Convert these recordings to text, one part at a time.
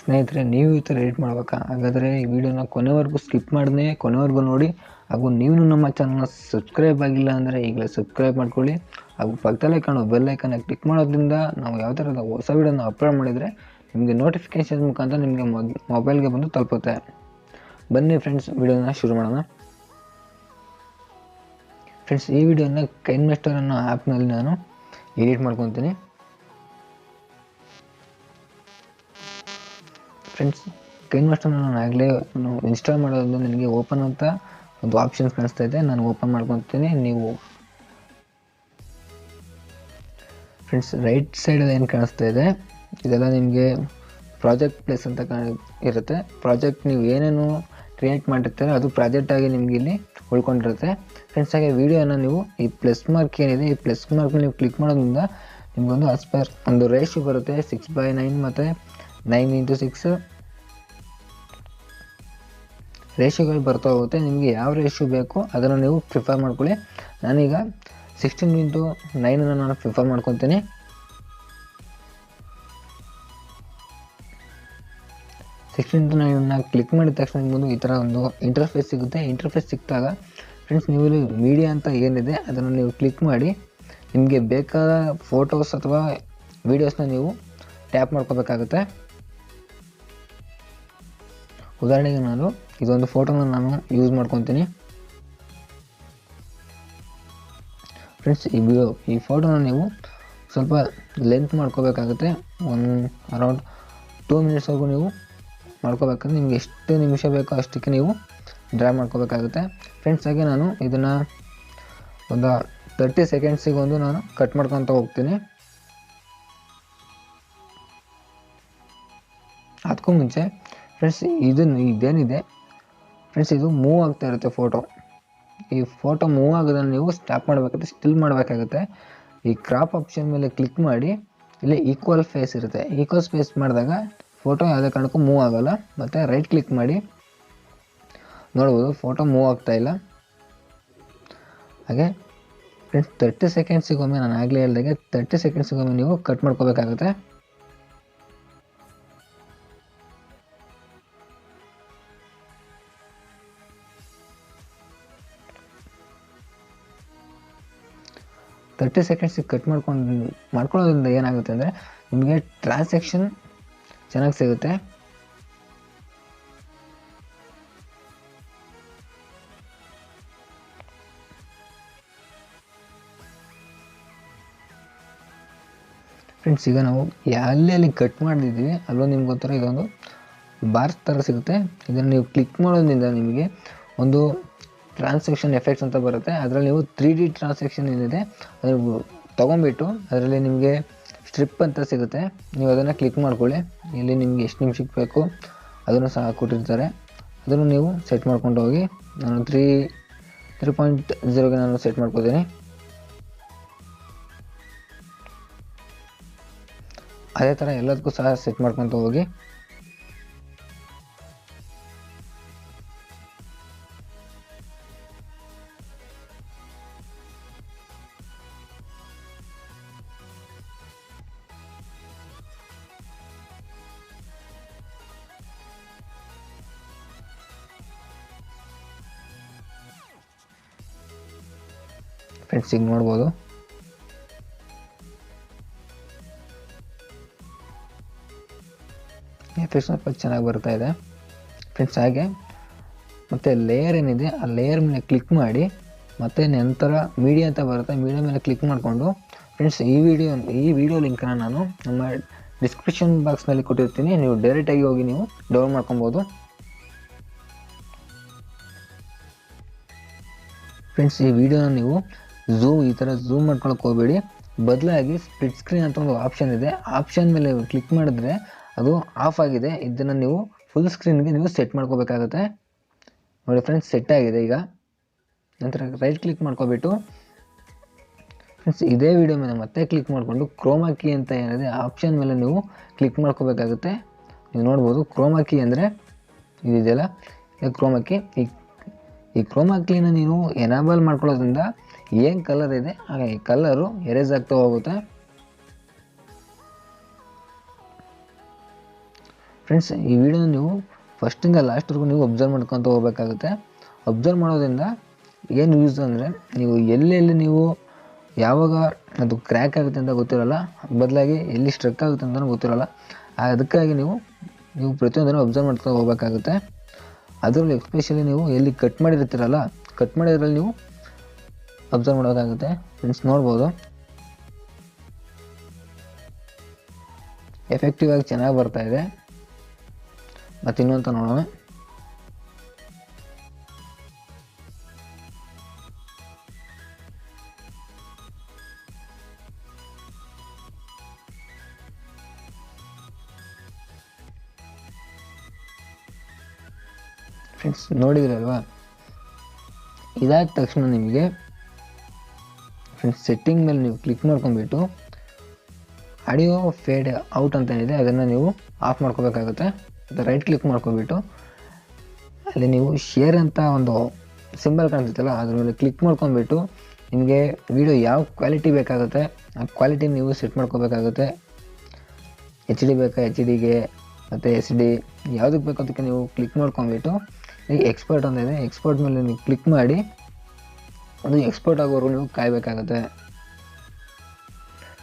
ಸ್ನೇಹಿತರೆ, ನೀವು ಈ ಥರ ಎಡಿಟ್ ಮಾಡ್ಬೇಕಾ? ಹಾಗಾದರೆ ಈ ವಿಡಿಯೋನ ಕೊನೆವರೆಗೂ ಸ್ಕಿಪ್ ಮಾಡದೆ ಕೊನೆವರೆಗೂ ನೋಡಿ. ಹಾಗೂ ನೀವು ನಮ್ಮ ಚಾನಲ್ನ ಸಬ್ಸ್ಕ್ರೈಬ್ ಆಗಿಲ್ಲ ಅಂದರೆ ಈಗಲೇ ಸಬ್ಸ್ಕ್ರೈಬ್ ಮಾಡ್ಕೊಳ್ಳಿ. ಹಾಗೂ ಪಕ್ಕದಲ್ಲೇ ಕಾಣೋ ಬೆಲ್ ಐಕನ್ನ ಕ್ಲಿಕ್ ಮಾಡೋದ್ರಿಂದ ನಾವು ಯಾವ ಥರದ ಹೊಸ ವಿಡಿಯೋನ ಅಪ್ಲೋಡ್ ಮಾಡಿದರೆ ನಿಮಗೆ ನೋಟಿಫಿಕೇಷನ್ ಮುಖಾಂತರ ನಿಮಗೆ ಮೊಬೈಲ್ಗೆ ಬಂದು ತಲುಪುತ್ತೆ. ಬನ್ನಿ ಫ್ರೆಂಡ್ಸ್, ವಿಡಿಯೋನ ಶುರು ಮಾಡೋಣ. ಫ್ರೆಂಡ್ಸ್, ಈ ವಿಡಿಯೋನ ಕೈನ್ಮಾಸ್ಟರ್ ಅನ್ನೋ ಆ್ಯಪ್ನಲ್ಲಿ ನಾನು ಎಡಿಟ್ ಮಾಡ್ಕೊತೀನಿ. ಫ್ರೆಂಡ್ಸ್, ಕೈನ್ಮಾಸ್ಟರ್ನ ನಾನು ಆಗಲೇ ಇನ್ಸ್ಟಾಲ್ ಮಾಡೋದ್ರಿಂದ ನನಗೆ ಓಪನ್ ಅಂತ ಒಂದು ಆಪ್ಷನ್ಸ್ ಕಾಣಿಸ್ತಾ ಇದೆ. ನಾನು ಓಪನ್ ಮಾಡ್ಕೊತೀನಿ. ನೀವು ಫ್ರೆಂಡ್ಸ್ ರೈಟ್ ಸೈಡಲ್ಲಿ ಏನು ಕಾಣಿಸ್ತಾ ಇದೆ ಇದೆಲ್ಲ ನಿಮಗೆ ಪ್ರಾಜೆಕ್ಟ್ ಪ್ಲೇಸ್ ಅಂತ ಇರುತ್ತೆ. ಪ್ರಾಜೆಕ್ಟ್ ನೀವು ಏನೇನು ಕ್ರಿಯೇಟ್ ಮಾಡಿರ್ತಾರೆ ಅದು ಪ್ರಾಜೆಕ್ಟಾಗಿ ನಿಮಗೆ ಇಲ್ಲಿ ಉಳ್ಕೊಂಡಿರುತ್ತೆ. ಫ್ರೆಂಡ್ಸ್, ಹಾಗೆ ವಿಡಿಯೋನ ನೀವು ಈ ಪ್ಲಸ್ ಮಾರ್ಕ್ ಏನಿದೆ ಈ ಪ್ಲಸ್ ಮಾರ್ಕ್ ನೀವು ಕ್ಲಿಕ್ ಮಾಡೋದ್ರಿಂದ ನಿಮಗೊಂದು ಒಂದು ರೇಷಿಯೋ ಬರುತ್ತೆ. 6:9 ಮತ್ತು 9:6 ರೇಷಿಯೋಗಳು ಬರ್ತಾ ಹೋಗುತ್ತೆ. ನಿಮಗೆ ಯಾವ ರೇಷಿಯೋ ಬೇಕು ಅದನ್ನು ನೀವು ಪ್ರಿಫರ್ ಮಾಡ್ಕೊಳ್ಳಿ. ನಾನೀಗ 16:9 ನಾನು ಪ್ರಿಫರ್ ಮಾಡ್ಕೊತೀನಿ. ಕ್ಲಿಕ್ ಮಾಡಿದ ತಕ್ಷಣ ನಿಮಗೊಂದು ಈ ಥರ ಒಂದು ಇಂಟರ್ಫೇಸ್ ಸಿಗುತ್ತೆ. ಇಂಟರ್ಫೇಸ್ ಸಿಕ್ಕಿದಾಗ ಫ್ರೆಂಡ್ಸ್, ನೀವು ಇಲ್ಲಿ ಮೀಡಿಯಾ ಅಂತ ಏನಿದೆ ಅದನ್ನು ನೀವು ಕ್ಲಿಕ್ ಮಾಡಿ ನಿಮಗೆ ಬೇಕಾದ ಫೋಟೋಸ್ ಅಥವಾ ವೀಡಿಯೋಸ್ನ ನೀವು ಟ್ಯಾಪ್ ಮಾಡ್ಕೋಬೇಕಾಗುತ್ತೆ. ಉದಾಹರಣೆಗೆ ನಾನು ಇದೊಂದು ಫೋಟೋನ ನಾನು ಯೂಸ್ ಮಾಡ್ಕೊತೀನಿ. ಫ್ರೆಂಡ್ಸ್, ಈ ಫೋಟೋನ ನೀವು ಸ್ವಲ್ಪ ಲೆಂತ್ ಮಾಡ್ಕೋಬೇಕಾಗುತ್ತೆ. ಅರೌಂಡ್ 2 ಮಿನಿಟ್ಸ್ವರೆಗೂ ನೀವು ಮಾಡ್ಕೋಬೇಕಾದ್ರೆ ನಿಮ್ಗೆ ಎಷ್ಟು ನಿಮಿಷ ಬೇಕೋ ಅಷ್ಟಕ್ಕೆ ನೀವು ಡ್ರಾ ಮಾಡ್ಕೋಬೇಕಾಗುತ್ತೆ. ಫ್ರೆಂಡ್ಸ್, ಹಾಗೆ ನಾನು ಇದನ್ನು ಒಂದು 30 ಸೆಕೆಂಡ್ಸಿಗೆ ಒಂದು ನಾನು ಕಟ್ ಮಾಡ್ಕೊತ ಹೋಗ್ತೀನಿ. ಅದಕ್ಕೂ ಮುಂಚೆ ಫ್ರೆಂಡ್ಸ್, ಇದೇನಿದೆ ಫ್ರೆಂಡ್ಸ್, ಇದು ಮೂವ್ ಆಗ್ತಾ ಇರುತ್ತೆ ಫೋಟೋ. ಈ ಫೋಟೋ ಮೂವ್ ಆಗೋದನ್ನು ನೀವು ಸ್ಟಾಪ್ ಮಾಡಬೇಕಾಗುತ್ತೆ, ಸ್ಟಿಲ್ ಮಾಡಬೇಕಾಗುತ್ತೆ. ಈ ಕ್ರಾಪ್ ಆಪ್ಷನ್ ಮೇಲೆ ಕ್ಲಿಕ್ ಮಾಡಿ ಇಲ್ಲಿ ಈಕ್ವಲ್ ಫೇಸ್ ಇರುತ್ತೆ. ಈಕ್ವಲ್ ಫೇಸ್ ಮಾಡಿದಾಗ ಫೋಟೋ ಯಾವುದೇ ಕಾರಣಕ್ಕೂ ಮೂವ್ ಆಗೋಲ್ಲ. ಮತ್ತು ರೈಟ್ ಕ್ಲಿಕ್ ಮಾಡಿ ನೋಡ್ಬೋದು ಫೋಟೋ ಮೂವ್ ಆಗ್ತಾಯಿಲ್ಲ. ಹಾಗೆ ಫ್ರೆಂಡ್ಸ್, 30 ಸೆಕೆಂಡ್ಸಿಗೊಮ್ಮೆ ನಾನು ಆಗಲೇ ಹೇಳಿದಾಗೆ 30 ಸೆಕೆಂಡ್ಸಿಗೊಮ್ಮೆ ನೀವು ಕಟ್ ಮಾಡ್ಕೋಬೇಕಾಗುತ್ತೆ. ಸೆಕೆಂಡ್ಸಿಗೆ ಕಟ್ ಮಾಡ್ಕೊಳ್ಳೋದ್ರಿಂದ ಏನಾಗುತ್ತೆ ಅಂದರೆ ನಿಮಗೆ ಟ್ರಾನ್ಸಾಕ್ಷನ್ ಚೆನ್ನಾಗಿ ಸಿಗುತ್ತೆ. ಫ್ರೆಂಡ್ಸ್, ಈಗ ನಾವು ಎಲ್ಲೆಲ್ಲಿ ಕಟ್ ಮಾಡಿದ್ದೀವಿ ಅಲ್ಲೋ ನಿಮ್ಗೆ ಗೊತ್ತರ ಇದೊಂದು ಬಾರ್ಸ್ ಥರ ಸಿಗುತ್ತೆ. ಇದನ್ನು ನೀವು ಕ್ಲಿಕ್ ಮಾಡೋದ್ರಿಂದ ನಿಮಗೆ ಒಂದು ಟ್ರಾನ್ಸಾಕ್ಷನ್ ಎಫೆಕ್ಟ್ಸ್ ಅಂತ ಬರುತ್ತೆ. ಅದರಲ್ಲಿ ನೀವು 3D ಟ್ರಾನ್ಸಾಕ್ಷನ್ ಏನಿದೆ ಅದು ತೊಗೊಂಬಿಟ್ಟು ಅದರಲ್ಲಿ ನಿಮಗೆ ಸ್ಟ್ರಿಪ್ ಅಂತ ಸಿಗುತ್ತೆ. ನೀವು ಅದನ್ನು ಕ್ಲಿಕ್ ಮಾಡ್ಕೊಳ್ಳಿ. ಇಲ್ಲಿ ನಿಮಗೆ ಎಷ್ಟು ನಿಮಿಷಕ್ಕೆ ಬೇಕು ಅದನ್ನು ಸಹ ಕೊಟ್ಟಿರ್ತಾರೆ. ಅದನ್ನು ನೀವು ಸೆಟ್ ಮಾಡ್ಕೊಂಡು ಹೋಗಿ. ನಾನು 3.0ಗೆ ನಾನು ಸೆಟ್ ಮಾಡ್ಕೋತೀನಿ. ಅದೇ ಥರ ಎಲ್ಲದಕ್ಕೂ ಸಹ ಸೆಟ್ ಮಾಡ್ಕೊತ ಹೋಗಿ. ಫ್ರೆಂಡ್ಸ್, ಈಗ ನೋಡ್ಬೋದು ಎಫೆಕ್ಟ್ ಸ್ವಲ್ಪ ಚೆನ್ನಾಗಿ ಬರ್ತಾ ಇದೆ. ಫ್ರೆಂಡ್ಸ್, ಹಾಗೆ ಮತ್ತು ಲೇಯರ್ ಏನಿದೆ ಆ ಲೇಯರ್ ಮೇಲೆ ಕ್ಲಿಕ್ ಮಾಡಿ ಮತ್ತು ನಂತರ ಮೀಡಿಯಾ ಅಂತ ಬರುತ್ತೆ. ಮೀಡಿಯಾ ಮೇಲೆ ಕ್ಲಿಕ್ ಮಾಡಿಕೊಂಡು ಫ್ರೆಂಡ್ಸ್ ಈ ವಿಡಿಯೋ ಲಿಂಕನ್ನು ನಾನು ನಮ್ಮ ಡಿಸ್ಕ್ರಿಪ್ಷನ್ ಬಾಕ್ಸ್ನಲ್ಲಿ ಕೊಟ್ಟಿರ್ತೀನಿ, ನೀವು ಡೈರೆಕ್ಟಾಗಿ ಹೋಗಿ ನೀವು ಡೌನ್ಲೋಡ್ ಮಾಡ್ಕೊಬೋದು. ಫ್ರೆಂಡ್ಸ್ ಈ ವಿಡಿಯೋನ ನೀವು ಈ ಥರ ಝೂಮ್ ಮಾಡ್ಕೊಳಕ್ಕೆ ಹೋಗಬೇಡಿ, ಬದಲಾಗಿ ಸ್ಪ್ಲಿಟ್ ಸ್ಕ್ರೀನ್ ಅಂತ ಒಂದು ಆಪ್ಷನ್ ಇದೆ, ಆಪ್ಷನ್ ಮೇಲೆ ಕ್ಲಿಕ್ ಮಾಡಿದ್ರೆ ಅದು ಆಫ್ ಆಗಿದೆ. ಇದನ್ನು ನೀವು ಫುಲ್ ಸ್ಕ್ರೀನ್ಗೆ ನೀವು ಸೆಟ್ ಮಾಡ್ಕೋಬೇಕಾಗುತ್ತೆ. ನೋಡಿ ಫ್ರೆಂಡ್ಸ್, ಸೆಟ್ ಆಗಿದೆ. ಈಗ ನಂತರ ರೈಟ್ ಕ್ಲಿಕ್ ಮಾಡ್ಕೊಬಿಟ್ಟು ಫ್ರೆಂಡ್ಸ್ ಇದೇ ವಿಡಿಯೋ ಮೇಲೆ ಮತ್ತೆ ಕ್ಲಿಕ್ ಮಾಡಿಕೊಂಡು ಕ್ರೋಮಾ ಕೀ ಅಂತ ಏನಿದೆ ಆಪ್ಷನ್ ಮೇಲೆ ನೀವು ಕ್ಲಿಕ್ ಮಾಡ್ಕೋಬೇಕಾಗುತ್ತೆ. ನೀವು ನೋಡ್ಬೋದು ಕ್ರೋಮಾ ಕೀ ಅಂದರೆ ಇದೆಯಲ್ಲ, ಕ್ರೋಮಾ ಕೀ. ಈ ಕ್ರೋಮಾ ಕೀನ ನೀವು ಎನೇಬಲ್ ಮಾಡ್ಕೊಳ್ಳೋದ್ರಿಂದ ಏನು ಕಲರ್ ಇದೆ ಹಾಗೆ ಈ ಕಲರು ಎರೇಸ್ ಆಗ್ತಾ ಹೋಗುತ್ತೆ. ಫ್ರೆಂಡ್ಸ್ ಈ ವಿಡಿಯೋನ ನೀವು ಫಸ್ಟಿಂದ ಲಾಸ್ಟ್ವರೆಗೂ ನೀವು ಅಬ್ಸರ್ವ್ ಮಾಡ್ಕೊತ ಹೋಗ್ಬೇಕಾಗುತ್ತೆ. ಅಬ್ಸರ್ವ್ ಮಾಡೋದ್ರಿಂದ ಏನು ಯೂಸ್ ಅಂದರೆ ನೀವು ಎಲ್ಲೆಲ್ಲಿ ನೀವು ಯಾವಾಗ ಅದು ಕ್ರ್ಯಾಕ್ ಆಗುತ್ತೆ ಅಂತ ಗೊತ್ತಿರೋಲ್ಲ, ಬದಲಾಗಿ ಎಲ್ಲಿ ಸ್ಟ್ರಕ್ ಆಗುತ್ತೆ ಅಂತಲೂ ಗೊತ್ತಿರೋಲ್ಲ. ಅದಕ್ಕಾಗಿ ನೀವು ಪ್ರತಿಯೊಂದನ್ನು ಅಬ್ಸರ್ವ್ ಮಾಡ್ಕೊಂಡು ಹೋಗ್ಬೇಕಾಗುತ್ತೆ. ಅದರಲ್ಲಿ ಎಸ್ಪೆಷಲಿ ನೀವು ಎಲ್ಲಿ ಕಟ್ ಮಾಡಿರ್ತೀರಲ್ಲ, ಕಟ್ ಮಾಡಿದ್ರಲ್ಲಿ ನೀವು ಅಬ್ಸರ್ವ್ ಮಾಡೋಕ್ಕಾಗುತ್ತೆ. ಫ್ರೆಂಡ್ಸ್ ನೋಡ್ಬೋದು ಎಫೆಕ್ಟಿವ್ ಆಗಿ ಚೆನ್ನಾಗಿ ಬರ್ತಾ ಇದೆ. ಮತ್ತು ಇನ್ನೊಂದು ನೋಡೋಣ. ಫ್ರೆಂಡ್ಸ್ ನೋಡಿದ್ರಲ್ವಾ, ಇದಾದ ತಕ್ಷಣ ನಿಮಗೆ ಫ್ರೆಂಡ್ಸ್ ಸೆಟ್ಟಿಂಗ್ ಮೇಲೆ ನೀವು ಕ್ಲಿಕ್ ಮಾಡ್ಕೊಂಡ್ಬಿಟ್ಟು ಆಡಿಯೋ ಫೇಡ್ ಔಟ್ ಅಂತ ಏನಿದೆ ಅದನ್ನು ನೀವು ಆಫ್ ಮಾಡ್ಕೋಬೇಕಾಗುತ್ತೆ. ರೈಟ್ ಕ್ಲಿಕ್ ಮಾಡ್ಕೊಬಿಟ್ಟು ಅಲ್ಲಿ ನೀವು ಶೇರ್ ಅಂತ ಒಂದು ಸಿಂಬಲ್ ಕಾಣಿಸುತ್ತಲ್ಲ ಅದ್ರ ಮೇಲೆ ಕ್ಲಿಕ್ ಮಾಡ್ಕೊಂಡ್ಬಿಟ್ಟು ನಿಮಗೆ ವಿಡಿಯೋ ಯಾವ ಕ್ವಾಲಿಟಿ ಬೇಕಾಗುತ್ತೆ ಆ ಕ್ವಾಲಿಟಿ ನೀವು ಸೆಟ್ ಮಾಡ್ಕೋಬೇಕಾಗುತ್ತೆ. HD ಬೇಕಾ HD ಮತ್ತು SD ಯಾವುದಕ್ಕೆ ಬೇಕು ಅದಕ್ಕೆ ನೀವು ಕ್ಲಿಕ್ ಮಾಡ್ಕೊಂಡ್ಬಿಟ್ಟು ಈ ಎಕ್ಸ್ಪೋರ್ಟ್ ಅಂತ ಇದೆ, ಎಕ್ಸ್ಪೋರ್ಟ್ ಮೇಲೆ ನೀವು ಕ್ಲಿಕ್ ಮಾಡಿ ಅದು ಎಕ್ಸ್ಪೋರ್ಟ್ ಆಗೋವರೆಗೂ ನೀವು ಕಾಯಬೇಕಾಗುತ್ತೆ.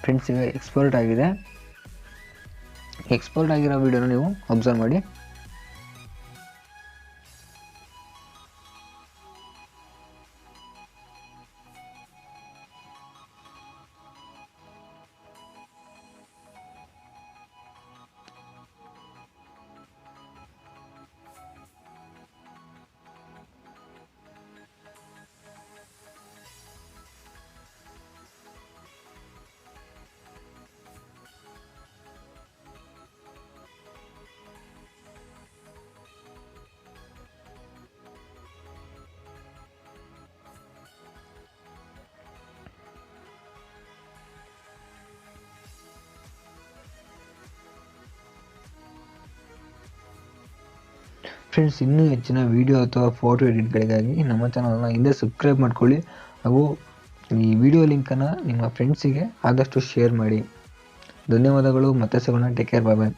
ಫ್ರೆಂಡ್ಸ್ ಈಗ ಎಕ್ಸ್ಪೋರ್ಟ್ ಆಗಿದೆ. ಎಕ್ಸ್ಪೋರ್ಟ್ ಆಗಿರೋ ವಿಡಿಯೋನ ನೀವು ಅಬ್ಸರ್ವ್ ಮಾಡಿ. ಫ್ರೆಂಡ್ಸ್ ಇನ್ನೂ ಹೆಚ್ಚಿನ ವೀಡಿಯೋ ಅಥವಾ ಫೋಟೋ ಎಡಿಟ್ಗಳಿಗಾಗಿ ನಮ್ಮ ಚಾನಲ್ನ ಹಿಂದೆ ಸಬ್ಸ್ಕ್ರೈಬ್ ಮಾಡ್ಕೊಳ್ಳಿ ಹಾಗೂ ಈ ವಿಡಿಯೋ ಲಿಂಕನ್ನು ನಿಮ್ಮ ಫ್ರೆಂಡ್ಸಿಗೆ ಆದಷ್ಟು ಶೇರ್ ಮಾಡಿ. ಧನ್ಯವಾದಗಳು. ಮತ್ತೆ ಸಿಗೋಣ. Take care. ಬಾಯ್ ಬಾಯ್.